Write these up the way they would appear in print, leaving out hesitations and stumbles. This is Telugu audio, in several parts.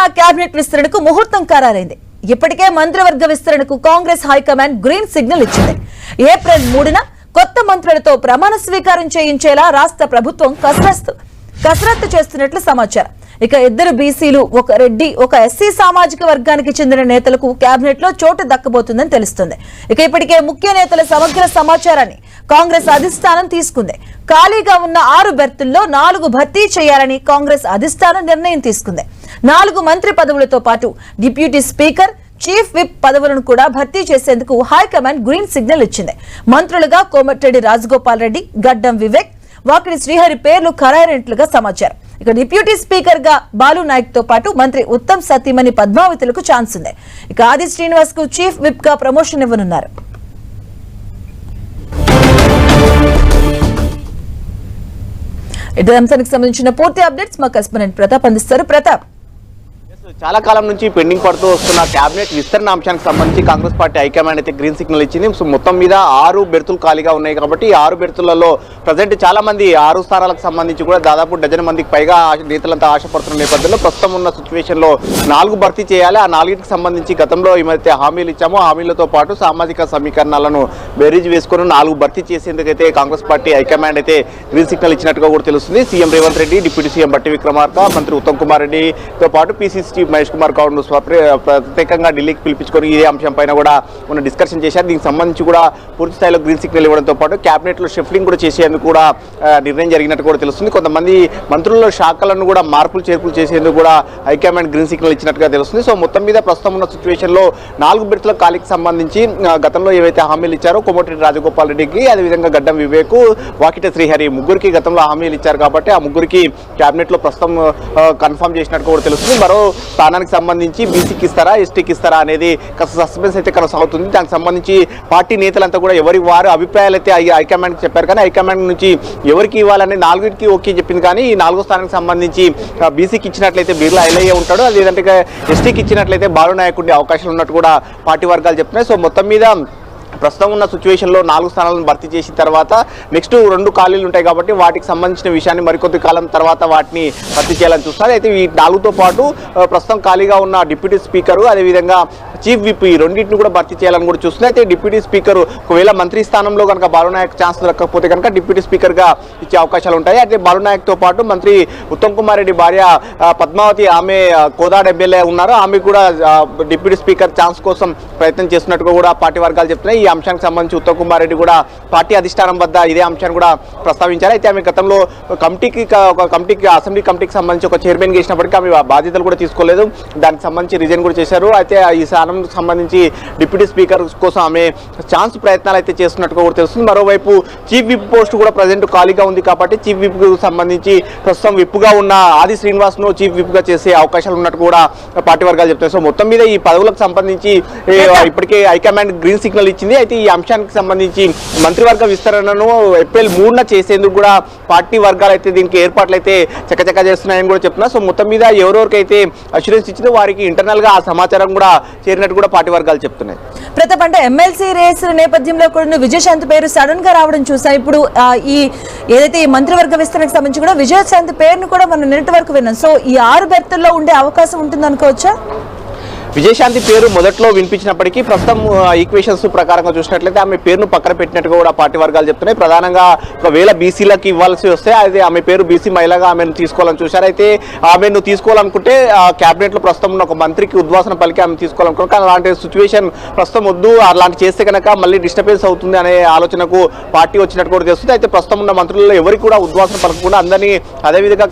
తెలంగాణ కేబినెట్ విస్తరణకు ముహూర్తం ఖరారైంది. ఇప్పటికే మంత్రివర్గ విస్తరణకు కాంగ్రెస్ హైకమాండ్ గ్రీన్ సిగ్నల్ ఇచ్చింది. ఏప్రిల్ 3న కొత్త మంత్రులతో ప్రమాణ స్వీకారం చేయించేలా రాష్ట్ర ప్రభుత్వం కసరత్తు చేస్తున్నట్లు సమాచారం. ఇక ఇద్దరు బీసీలు, ఒక రెడ్డి, ఒక ఎస్సీ సామాజిక వర్గానికి చెందిన నేతలకు కేబినెట్ లో చోటు దక్కబోతుందని తెలుస్తుంది. ఇక ఇప్పటికే ముఖ్య నేతల సమగ్ర సమాచారాన్ని కాంగ్రెస్ అధిష్టానం తీసుకుంది. ఖాళీగా ఉన్న 6 బెర్తుల్లో 4 భర్తీ చేయాలని కాంగ్రెస్ అధిష్టానం నిర్ణయం తీసుకుంది. 4 మంత్రి పదవులతో పాటు డిప్యూటీ స్పీకర్, చీఫ్ విప్ పదవులను కూడా భర్తీ చేసేందుకు హైకమాండ్ గ్రీన్ సిగ్నల్ ఇచ్చింది. మంత్రులుగా కోమటిరెడ్డి రాజగోపాల్ రెడ్డి, గడ్డం వివేక్, వాకిడి శ్రీహరి పేర్లు ఖరారైనట్లుగా సమాచారం. ఇక డిప్యూటీ స్పీకర్ గా బాలు నాయక్ తో పాటు మంత్రి ఉత్తమ్ సతీమణి పద్మావతులకు ఛాన్స్ ఉంది. ఇక ఆది శ్రీనివాస్ కు చీఫ్ విప్ గా ప్రమోషన్ ఇవ్వనున్నారు. ఇటు అంశానికి సంబంధించిన పూర్తి అప్డేట్స్ మా కరెస్పాండెంట్ ప్రతాప్ అందిస్తారు. ప్రతాప్, చాలా కాలం నుంచి పెండింగ్ పడుతూ వస్తున్న కేబినెట్ విస్తరణ అంశానికి సంబంధించి కాంగ్రెస్ పార్టీ హైకమాండ్ అయితే గ్రీన్ సిగ్నల్ ఇచ్చింది. సో మొత్తం మీద 6 బెర్తులు ఖాళీగా ఉన్నాయి కాబట్టి 6 బెర్తులలో ప్రజెంట్ చాలా మంది 6 స్థానాలకు సంబంధించి కూడా దాదాపు డజన్ మందికి పైగా నేతలంతా ఆశపడుతున్న నేపథ్యంలో ప్రస్తుతం ఉన్న సిచ్యువేషన్ లో 4 భర్తీ చేయాలి. ఆ 4కి సంబంధించి గతంలో ఏమైతే హామీలు ఇచ్చామో హామీలతో పాటు సామాజిక సమీకరణాలను బేరీజ్ వేసుకుని 4 భర్తీ చేసేందుకైతే కాంగ్రెస్ పార్టీ హైకమాండ్ అయితే గ్రీన్ సిగ్నల్ ఇచ్చినట్టుగా కూడా తెలుస్తుంది. CM Revanth Reddy, deputy CM బట్టి విక్రమార్క, మంత్రి ఉత్తమ్ కుమార్ రెడ్డితో పాటు పీసీసీ మహేష్ కుమార్ గౌడ్ను ప్రత్యేకంగా ఢిల్లీకి పిలిపించుకొని ఇదే అంశం పైన కూడా ఉన్న డిస్కషన్ చేశారు. దీనికి సంబంధించి కూడా పూర్తి స్థాయిలో గ్రీన్ సిగ్నల్ ఇవ్వడంతో పాటు క్యాబినెట్ లో షిఫ్టింగ్ కూడా చేసేందుకు కూడా నిర్ణయం జరిగినట్టు కూడా తెలుస్తుంది. కొంతమంది మంత్రుల శాఖలను కూడా మార్పులు చేర్పులు చేసేందుకు కూడా హైకమాండ్ గ్రీన్ సిగ్నల్ ఇచ్చినట్టుగా తెలుస్తుంది. సో మొత్తం మీద ప్రస్తుతం ఉన్న సిచ్యువేషన్ లో 4 బెర్తుల ఖాళీకి సంబంధించి గతంలో ఏవైతే హామీలు ఇచ్చారో కోమటిరెడ్డి రాజగోపాల్ రెడ్డికి, అదేవిధంగా గడ్డం వివేక్, వాకిటి శ్రీహరి ముగ్గురికి గతంలో హామీలు ఇచ్చారు కాబట్టి ఆ ముగ్గురికి క్యాబినెట్ లో ప్రస్తుతం కన్ఫర్మ్ చేసినట్టు కూడా తెలుస్తుంది. మరో స్థానానికి సంబంధించి బీసీకి ఇస్తారా, ఎస్టీకి ఇస్తారా అనేది కాస్త సస్పెన్స్ అయితే కొనసాగుతుంది. దానికి సంబంధించి పార్టీ నేతలంతా కూడా ఎవరికి వారు అభిప్రాయాలు అయితే హైకమాండ్కి చెప్పారు. కానీ హైకమాండ్ నుంచి ఎవరికి ఇవ్వాలని 4కి ఓకే చెప్పింది. కానీ ఈ 4వ స్థానానికి సంబంధించి బీసీకి ఇచ్చినట్లయితే బిర్లా ఎల్ఐఏ ఉంటాడు, లేదంటే ఎస్టీకి ఇచ్చినట్లయితే బాలు నాయక్ ఉండే అవకాశాలు ఉన్నట్టు కూడా పార్టీ వర్గాలు చెప్తున్నాయి. సో మొత్తం మీద ప్రస్తుతం ఉన్న సిచ్యువేషన్లో 4 స్థానాలను భర్తీ చేసిన తర్వాత నెక్స్ట్ 2 ఖాళీలు ఉంటాయి కాబట్టి వాటికి సంబంధించిన విషయాన్ని మరికొద్ది కాలం తర్వాత వాటిని భర్తీ చేయాలని చూస్తారు. అయితే ఈ 4తో పాటు ప్రస్తుతం ఖాళీగా ఉన్న డిప్యూటీ స్పీకరు, అదేవిధంగా చీఫ్ విప్, ఈ రెండింటిని కూడా భర్తీ చేయాలని కూడా చూస్తుంది. అయితే డిప్యూటీ స్పీకర్ ఒకవేళ మంత్రి స్థానంలో కనుక బాలునాయక్ ఛాన్స్ దక్కకపోతే కనుక డిప్యూటీ స్పీకర్గా ఇచ్చే అవకాశాలు ఉంటాయి. అయితే బాలునాయక్తో పాటు మంత్రి ఉత్తమ్ కుమార్ రెడ్డి భార్య పద్మావతి, ఆమె కోదాడ ఎమ్మెల్యే ఉన్నారు, ఆమె కూడా డిప్యూటీ స్పీకర్ ఛాన్స్ కోసం ప్రయత్నం చేస్తున్నట్టుగా కూడా పార్టీ వర్గాలు చెప్తున్నాయి. ఈ అంశానికి సంబంధించి ఉత్తమ్ కుమార్ రెడ్డి కూడా పార్టీ అధిష్టానం వద్ద ఇదే అంశాన్ని కూడా ప్రస్తావించారు. అయితే ఆమె గతంలో అసెంబ్లీ కమిటీకి సంబంధించి ఒక చైర్మన్ చేసినప్పటికీ ఆమె బాధ్యతలు కూడా తీసుకోలేదు. దానికి సంబంధించి రిజైన్ కూడా చేశారు. అయితే ఈ స్థానం సంబంధించి డిప్యూటీ స్పీకర్ కోసం ఆమె ఛాన్స్ ప్రయత్నాలు అయితే చేస్తున్నట్టుగా కూడా తెలుస్తుంది. మరోవైపు చీఫ్ విప్ పోస్ట్ కూడా ప్రజెంట్ ఖాళీగా ఉంది కాబట్టి చీఫ్ విప్ కు సంబంధించి ప్రస్తుతం విప్గా ఉన్న ఆది శ్రీనివాస్ ను చీఫ్ విప్ గా చేసే అవకాశాలు ఉన్నట్టు కూడా పార్టీ వర్గాలు చెప్తాయి. సో మొత్తం మీద ఈ పదవులకు సంబంధించి ఇప్పటికే హైకమాండ్ గ్రీన్ సిగ్నల్ ఇచ్చింది. అయితే ఈ అంశానికి సంబంధించి మంత్రివర్గ విస్తరణను ఏప్రిల్ 3న చేసేందుకు కూడా పార్టీ వర్గాలు అయితే దీనికి ఏర్పాట్లు అయితే చకచకా చేస్తున్నాయని కూడా చెప్తున్నారు. సో మొత్తం మీద ఎవరెవరికైతే అష్యూరెన్స్ ఇచ్చిందో వారికి ఇంటర్నల్ గా ఆ సమాచారం కూడా చేరినట్టు కూడా పార్టీ వర్గాలు చెప్తున్నాయి. ప్రతాప్, అంటే ఎమ్మెల్సీ రేస్ నేపథ్యంలో కూడా విజయశాంతి పేరు సడన్ గా రావడం చూసాం. ఇప్పుడు ఏదైతే ఈ మంత్రివర్గ విస్తరణకు సంబంధించి కూడా విజయశాంతి పేరును కూడా మనం నిన్నటి వరకు విన్నాం. సో ఈ 6 బెర్తుల్లో ఉండే అవకాశం ఉంటుంది అనుకోవచ్చా? విజయశాంతి పేరు మొదట్లో వినిపించినప్పటికీ ప్రస్తుతం ఈక్వేషన్స్ ప్రకారంగా చూసినట్లయితే ఆమె పేరును పక్కన పెట్టినట్టుగా కూడా పార్టీ వర్గాలు చెప్తున్నాయి. ప్రధానంగా ఒకవేళ బీసీలకి ఇవ్వాల్సి వస్తే అది ఆమె పేరు బీసీ మహిళగా ఆమెను తీసుకోవాలని చూశారు. అయితే ఆమెను తీసుకోవాలనుకుంటే క్యాబినెట్ లో ప్రస్తుతం ఉన్న ఒక మంత్రికి ఉద్వాసన పలికి ఆమె తీసుకోవాలనుకున్నారు. కానీ అలాంటి సిచ్యువేషన్ ప్రస్తుతం వద్దు, అలాంటి చేస్తే కనుక మళ్ళీ డిస్టర్బెన్స్ అవుతుంది అనే ఆలోచనకు పార్టీ వచ్చినట్టు కూడా తెలుస్తుంది. అయితే ప్రస్తుతం ఉన్న మంత్రులలో ఎవరికి కూడా ఉద్వాసన పలకకుండా అందరినీ అదేవిధంగా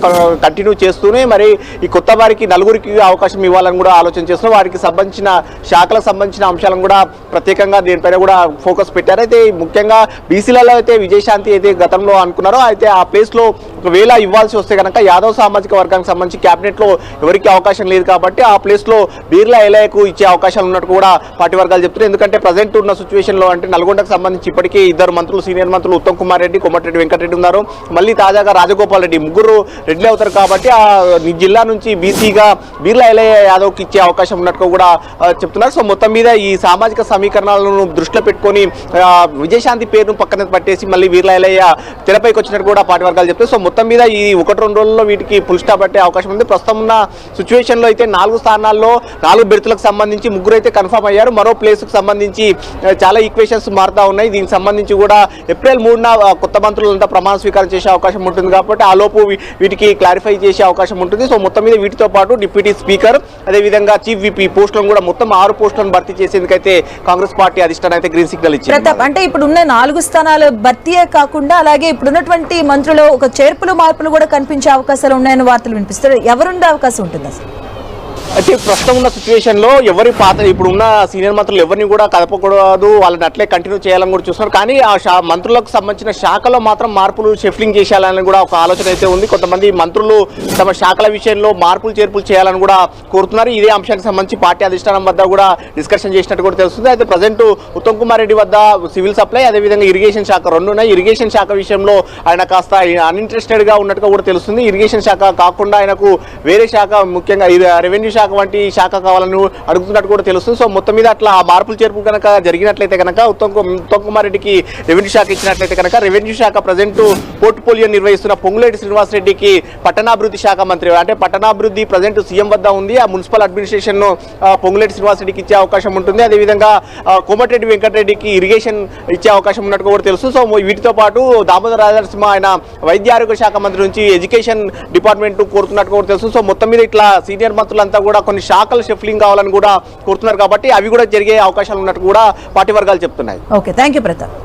కంటిన్యూ చేస్తూనే మరి ఈ కొత్త వారికి 4కి అవకాశం ఇవ్వాలని కూడా ఆలోచన చేస్తున్నారు. వారికి సంబంధించిన శాఖలకు సంబంధించిన అంశాలను కూడా ప్రత్యేకంగా దీనిపైన కూడా ఫోకస్ పెట్టారు. అయితే ముఖ్యంగా బీసీలలో అయితే విజయశాంతి అయితే గతంలో అనుకున్నారో అయితే ఆ ప్లేస్ లో ఒకవేళ ఇవ్వాల్సి వస్తే కనుక యాదవ్ సామాజిక వర్గానికి సంబంధించి క్యాబినెట్ లో ఎవరికి అవకాశం లేదు కాబట్టి ఆ ప్లేస్ లో బిర్లా ఎల్ఐఏకు ఇచ్చే అవకాశాలు ఉన్నట్టు కూడా పార్టీ వర్గాలు చెప్తున్నారు. ఎందుకంటే ప్రజెంట్ ఉన్న సిచ్యువేషన్ లో అంటే నల్గొండకు సంబంధించి ఇప్పటికీ 2 మంత్రులు, సీనియర్ మంత్రులు ఉత్తమ్ కుమార్ రెడ్డి, కోమటిరెడ్డి వెంకటరెడ్డి ఉన్నారు. మళ్ళీ తాజాగా రాజగోపాల్ రెడ్డి, ముగ్గురు రెడ్డి అవుతారు కాబట్టి ఆ జిల్లా నుంచి బీసీగా బిర్లా ఎల్ఐఏ యాదవ్కి ఇచ్చే అవకాశం ఉన్నట్టు కూడా చెప్తున్నారు. సో మొత్తం మీద ఈ సామాజిక సమీకరణాలను దృష్టిలో పెట్టుకొని విజయశాంతి పేరును పక్కన పట్టేసి మళ్ళీ బిర్లా ఎల్ఐఏ తెరపైకి వచ్చినట్టు కూడా పార్టీ వర్గాలు చెప్తారు. సో మొత్తం మీద ఈ 1-2 రోజుల్లో వీటికి ఫుల్ స్టాప్ పట్టే అవకాశం ఉంది. ప్రస్తుతం ఉన్న సిచ్యువేషన్లో అయితే 4 స్థానాల్లో 4 బెర్తులకు సంబంధించి 3 అయితే కన్ఫర్మ్ అయ్యారు. మరో ప్లేస్కు సంబంధించి చాలా ఈక్వేషన్స్ మారుతా ఉన్నాయి. దీనికి సంబంధించి కూడా ఏప్రిల్ 3న కొత్త మంత్రులంతా ప్రమాణ స్వీకారం చేసే అవకాశం ఉంటుంది కాబట్టి ఆ లోపు వీటికి క్లారిఫై చేసే అవకాశం ఉంటుంది. సో మొత్తం మీద వీటితో పాటు డిప్యూటీ స్పీకర్ అదేవిధంగా చీఫ్ విపి పోస్టులను కూడా మొత్తం 6 పోస్టులను భర్తీ చేసేందుకైతే కాంగ్రెస్ పార్టీ అధిష్టానం అయితే గ్రీన్ సిగ్నల్ ఇచ్చింది. ప్రతాప్, అంటే ఇప్పుడున్న 4 స్థానాలు భర్తీయే కాకుండా అలాగే ఇప్పుడున్నటువంటి మంత్రులు ఒక చేర్పులు మార్పులు కూడా కనిపించే అవకాశాలు ఉన్నాయని వార్తలు వినిపిస్తారు. ఎవరుండే అవకాశం ఉంటుంది అసలు? అయితే ప్రస్తుతం ఉన్న సిచ్యువేషన్ లో ఎవరి పాత ఇప్పుడు ఉన్న సీనియర్ మంత్రులు ఎవరిని కూడా కదపకూడదు, వాళ్ళని అట్లే కంటిన్యూ చేయాలని కూడా చూస్తున్నారు. కానీ ఆ మంత్రులకు సంబంధించిన శాఖలో మాత్రం మార్పులు షిఫ్టింగ్ చేయాలని కూడా ఒక ఆలోచన అయితే ఉంది. కొంతమంది మంత్రులు తమ శాఖల విషయంలో మార్పులు చేర్పులు చేయాలని కూడా కోరుతున్నారు. ఇదే అంశానికి సంబంధించి పార్టీ అధిష్టానం వద్ద కూడా డిస్కషన్ చేసినట్టు కూడా తెలుస్తుంది. అయితే ప్రజెంట్ ఉత్తమ్ కుమార్ రెడ్డి వద్ద సివిల్ సప్లై అదేవిధంగా ఇరిగేషన్ శాఖ 2 ఉన్నాయి. ఇరిగేషన్ శాఖ విషయంలో ఆయన కాస్త అన్ఇంట్రెస్టెడ్ గా ఉన్నట్టుగా కూడా తెలుస్తుంది. ఇరిగేషన్ శాఖ కాకుండా ఆయనకు వేరే శాఖ, ముఖ్యంగా రెవెన్యూ శాఖ వంటి శాఖ కావాలని అడుగుతున్నట్టు కూడా తెలుస్తుంది. సో మొత్తం మీద అట్లా ఆ మార్పులు చేర్పులు కనుక జరిగినట్లయితే కనుక ఉత్తమ్ కుమార్ రెడ్డికి రెవెన్యూ శాఖ ఇచ్చినట్లయితే కనుక రెవెన్యూ శాఖ ప్రజెంట్ పోర్ట్ఫోలియో నిర్వహిస్తున్న పొంగులేటి శ్రీనివాస్ రెడ్డికి పట్టణాభివృద్ధి శాఖ మంత్రి, అంటే పట్టణాభివృద్ధి ప్రజెంట్ సీఎం వద్ద ఉంది. ఆ మున్సిపల్ అడ్మినిస్ట్రేషన్ పొంగులేటి శ్రీనివాస్ రెడ్డికి ఇచ్చే అవకాశం ఉంటుంది. అదేవిధంగా కోమటిరెడ్డి వెంకటరెడ్డికి ఇరిగేషన్ ఇచ్చే అవకాశం ఉన్నట్టు కూడా తెలుసు. సో వీటితో పాటు దామోదర రాజనరసింహ ఆయన వైద్య ఆరోగ్య శాఖ మంత్రి నుంచి ఎడ్యుకేషన్ డిపార్ట్మెంట్ కోరుతున్నట్టు కూడా తెలుసు. సో మొత్తం మీద ఇట్లా సీనియర్ మంత్రులంతా కూడా కొన్ని శాఖలు షిఫ్టింగ్ కావాలని కూడా కోరుతున్నారు కాబట్టి అవి కూడా జరిగే అవకాశాలు ఉన్నట్టు కూడా పార్టీ వర్గాలు చెప్తున్నాయి. Okay, thank you Pratap.